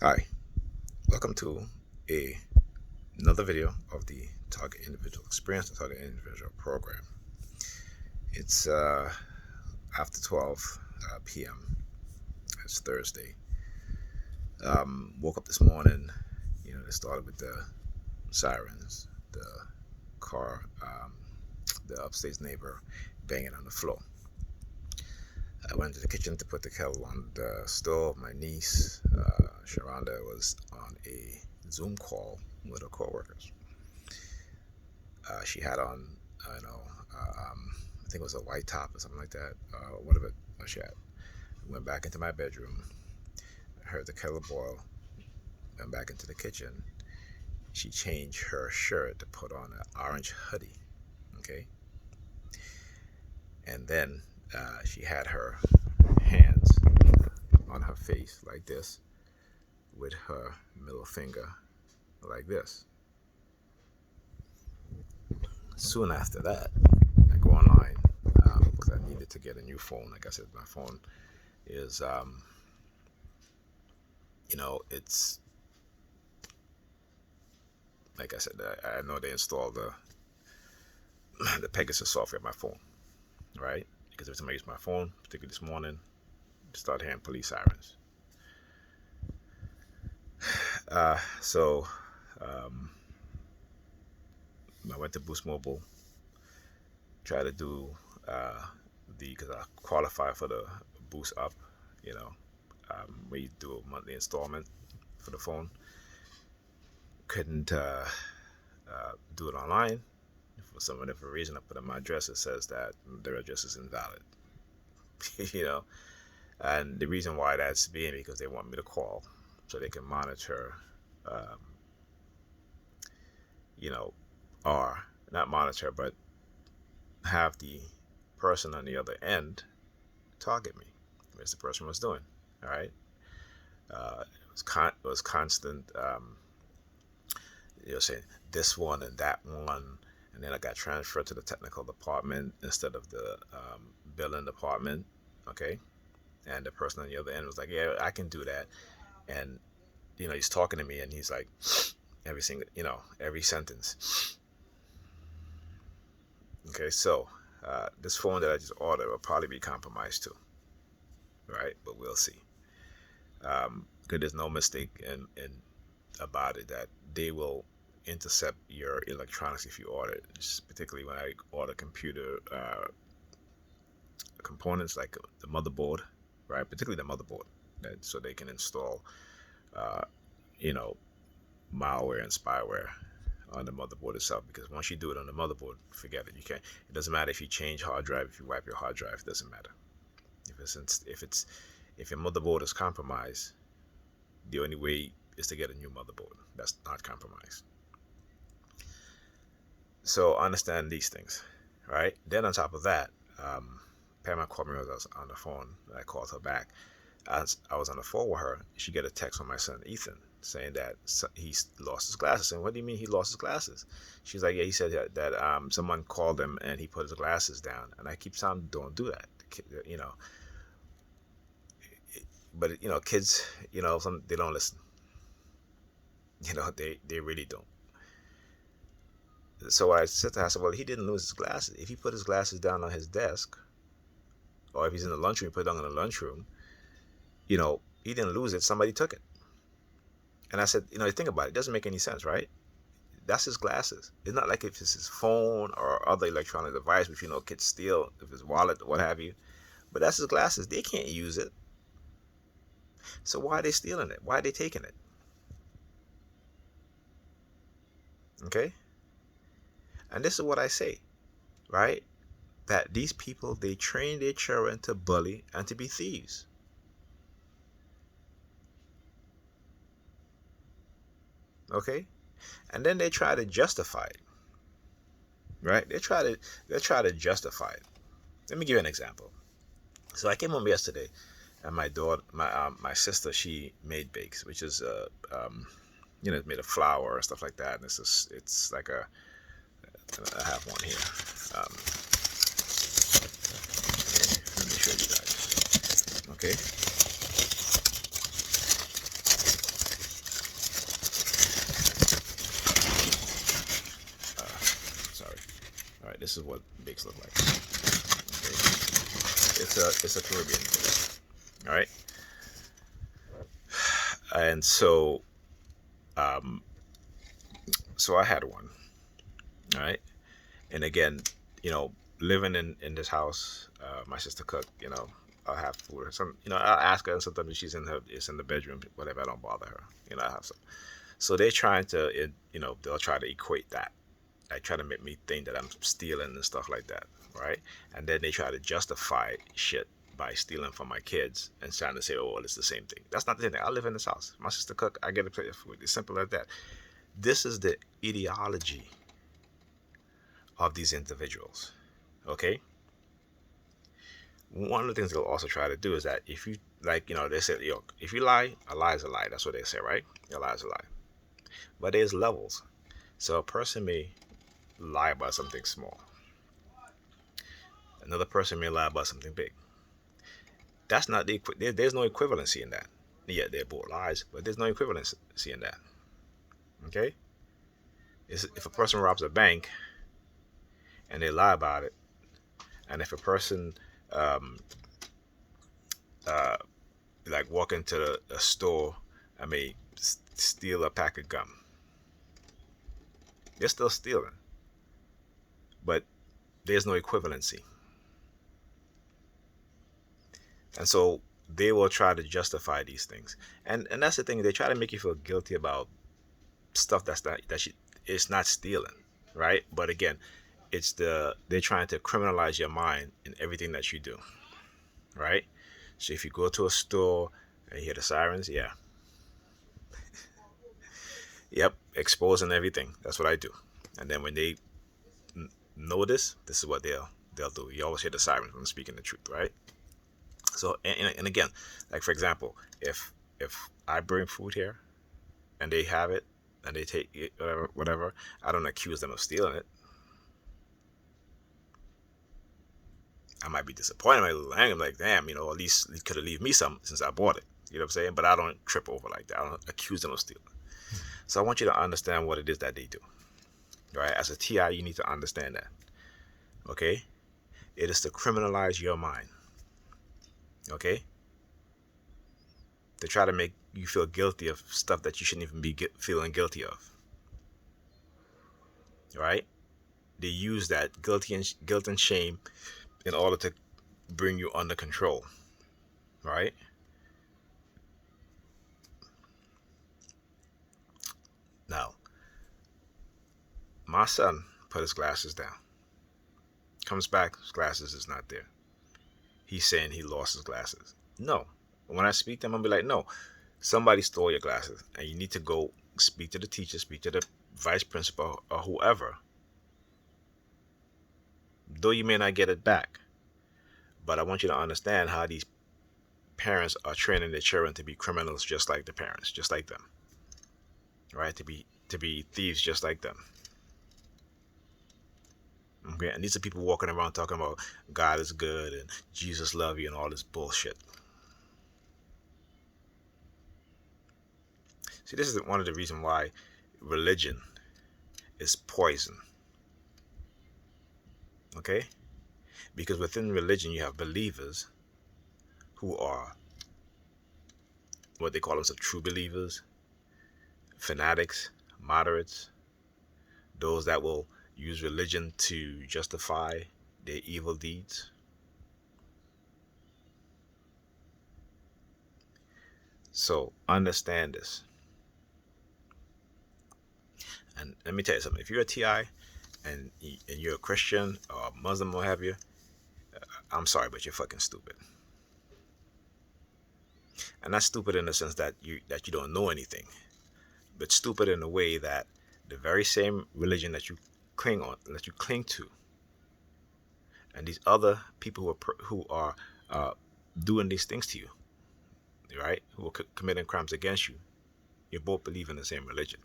Hi, welcome to a another video of the Target Individual Experience, the Target Individual Program. It's after 12 p.m. It's Thursday. Woke up this morning. It started with the sirens, the car, the upstairs neighbor banging on the floor. I went to the kitchen to put the kettle on the stove. My niece, Sharonda, was on a Zoom call with her coworkers. She had on, I think it was a white top or something like that. Whatever she had. Went back into my bedroom. Heard the kettle boil. Went back into the kitchen. She changed her shirt to put on an orange hoodie. Okay. And then she had her hands on her face like this, with her middle finger like this. Soon after that, I go online because I needed to get a new phone. Like I said, my phone is, it's like I said, I know they installed the Pegasus software on my phone, right? Because every time I use my phone, particularly this morning, I start hearing police sirens. So I went to Boost Mobile, try to do because I qualify for the Boost Up, where you do a monthly installment for the phone. Couldn't do it online. For some whatever reason, I put in my address. It says that their address is invalid. And the reason why that's being because they want me to call so they can monitor, um, or not monitor, but have the person on the other end target me, as the person was doing. All right, it was constant. Saying this one and that one, and then I got transferred to the technical department instead of the billing department. Okay, and the person on the other end was like, "Yeah, I can do that," and he's talking to me, and he's like, every single, every sentence. Okay, so this phone that I just ordered will probably be compromised too, right? But we'll see. Because there's no mistake in about it that they will intercept your electronics if you order it. Particularly when I order computer components like the motherboard, right? Particularly the motherboard, so they can install, uh, you know, malware and spyware on the motherboard itself. Because once you do it on the motherboard, forget it. You can't. It doesn't matter if you change hard drive, if you wipe your hard drive, it doesn't matter. If your motherboard is compromised, the only way is to get a new motherboard that's not compromised. So understand these things, right? Then on top of that, Pamela called me when I was on the phone. I called her back. As I was on the phone with her, she got a text from my son Ethan saying that he lost his glasses. And what do you mean he lost his glasses? She's like, yeah, he said that someone called him and he put his glasses down. And I keep saying, don't do that, But kids, they don't listen. They really don't. So I said to her, I said, well, he didn't lose his glasses. If he put his glasses down on his desk, or if he's in the lunchroom, he put it down in the lunchroom, he didn't lose it. Somebody took it. And I said, think about it. It doesn't make any sense, right? That's his glasses. It's not like if it's his phone or other electronic device, which, kids steal, if his wallet, what have you. But that's his glasses. They can't use it. So why are they stealing it? Why are they taking it? Okay? And this is what I say, right? That these people, they train their children to bully and to be thieves. Okay? And then they try to justify it. Right? They try to justify it. Let me give you an example. So I came home yesterday, and my sister, she made bakes, which is made of flour and stuff like that. And it's like I have one here. Let me show you guys. Okay. This is what bakes look like. Okay. It's a Caribbean bake. All right. And so so I had one. All right. And again, living in this house, my sister cook. I'll have food or some. I'll ask her, and sometimes she's it's in the bedroom, whatever. I don't bother her. I have some. So they're trying to, they'll try to equate that. They try to make me think that I'm stealing and stuff like that, right? And then they try to justify shit by stealing from my kids and trying to say, oh, well, it's the same thing. That's not the same thing. I live in this house. My sister cook. I get a plate of food. It's simple as that. This is the ideology of these individuals, okay? One of the things they'll also try to do is that if you, they say, if you lie, a lie is a lie. That's what they say, right? A lie is a lie. But there's levels. So a person may lie about something small. Another person may lie about something big. That's not there's no equivalency in that. Yeah, they're both lies, but there's no equivalency in that. Okay? If a person robs a bank and they lie about it, and if a person walk into a store and may steal a pack of gum, they're still stealing, but there's no equivalency. And so they will try to justify these things, and that's the thing. They try to make you feel guilty about stuff it's not stealing, right? But again, they're trying to criminalize your mind in everything that you do, right? So if you go to a store and you hear the sirens, yeah, yep, exposing everything. That's what I do. And then when they notice, this is what they'll do. You always hear the sirens when I'm speaking the truth, right? So and again, like for example, if I bring food here and they have it and they take it, whatever, I don't accuse them of stealing it. I might be disappointed, I might angry, I'm like, damn, at least you could have leave me some since I bought it. You know what I'm saying? But I don't trip over like that. I don't accuse them of stealing. So I want you to understand what it is that they do. Right? As a TI, you need to understand that. Okay? It is to criminalize your mind. Okay? They try to make you feel guilty of stuff that you shouldn't even be feeling guilty of. Right? They use that guilt and shame in order to bring you under control. Right? Now, my son put his glasses down. Comes back, his glasses is not there. He's saying he lost his glasses. No. When I speak to him, I'll be like, no, somebody stole your glasses and you need to go speak to the teacher, speak to the vice principal or whoever. Though you may not get it back. But I want you to understand how these parents are training their children to be criminals just like the parents, just like them. Right? To be thieves just like them. Okay? And these are people walking around talking about God is good and Jesus love you and all this bullshit. See, this is one of the reasons why religion is poison. Okay? Because within religion you have believers who are what they call themselves true believers, fanatics, moderates, those that will use religion to justify their evil deeds. So understand this. And let me tell you something. If you're a TI and you're a Christian or a Muslim or what have you, I'm sorry, but you're fucking stupid. And not stupid in the sense that you don't know anything, but stupid in the way that the very same religion that you cling to, and these other people who are doing these things to you, right? Who are committing crimes against you, you both believe in the same religion.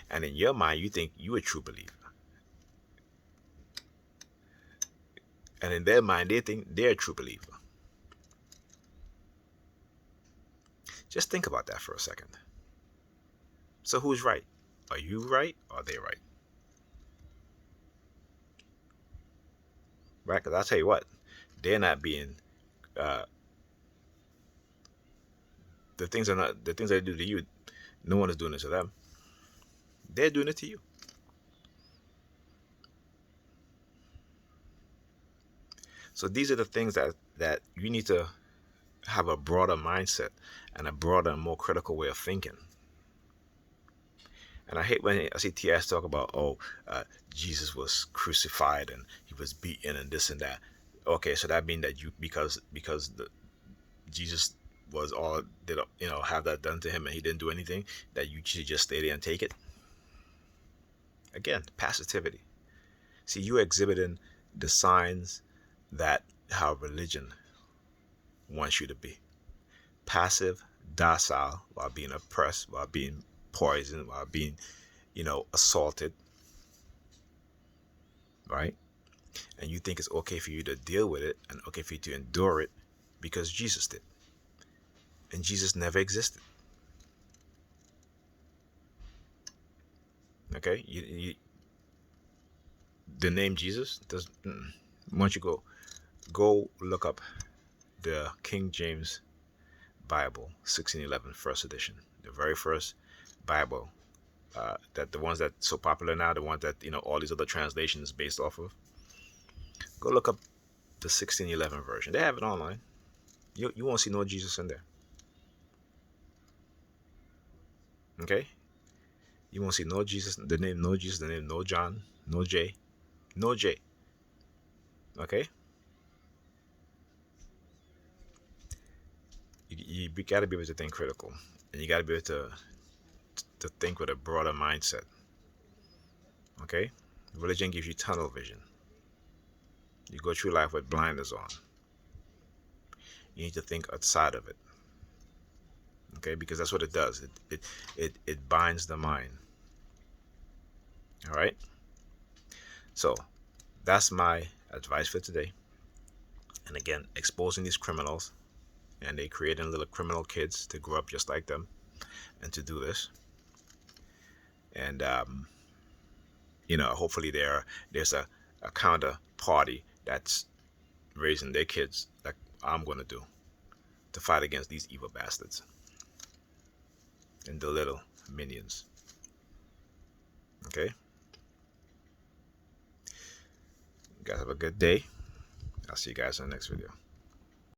And in your mind, you think you're a true believer. And in their mind, they think they're a true believer. Just think about that for a second. So who's right? Are you right or are they right? right? Because I'll tell you what, they're not being uh, the things they do to you. No one is doing it to them. They're doing it to you. So these are the things that you need to have a broader mindset and a broader and more critical way of thinking. And I hate when I see TS talk about, Jesus was crucified and he was beaten and this and that. Okay, so that means that you because Jesus was all did have that done to him and he didn't do anything, that you should just stay there and take it. Again, passivity. See, you're exhibiting the signs that how religion wants you to be. Passive, docile, while being oppressed, while being poisoned, while being, assaulted, right? And you think it's okay for you to deal with it and okay for you to endure it because Jesus did. And Jesus never existed. Okay? The name Jesus does. Once you go look up the King James Bible 1611 first edition, the very first Bible, that the ones that's so popular now, the ones that all these other translations based off of. Go look up the 1611 version. They have it online. You won't see no Jesus in there. Okay? You won't see no Jesus, the name no Jesus, the name no John, no J, no J. Okay? You got to be able to think critical, and you got to be able to think with a broader mindset. Okay? Religion gives you tunnel vision. You go through life with blinders on. You need to think outside of it. Okay? Because that's what it does. It binds the mind. All right? So that's my advice for today. And again, exposing these criminals, and they creating little criminal kids to grow up just like them and to do this. And hopefully there's a counter party that's raising their kids like I'm going to do, to fight against these evil bastards and the little minions. Okay? You guys have a good day. I'll see you guys in the next video.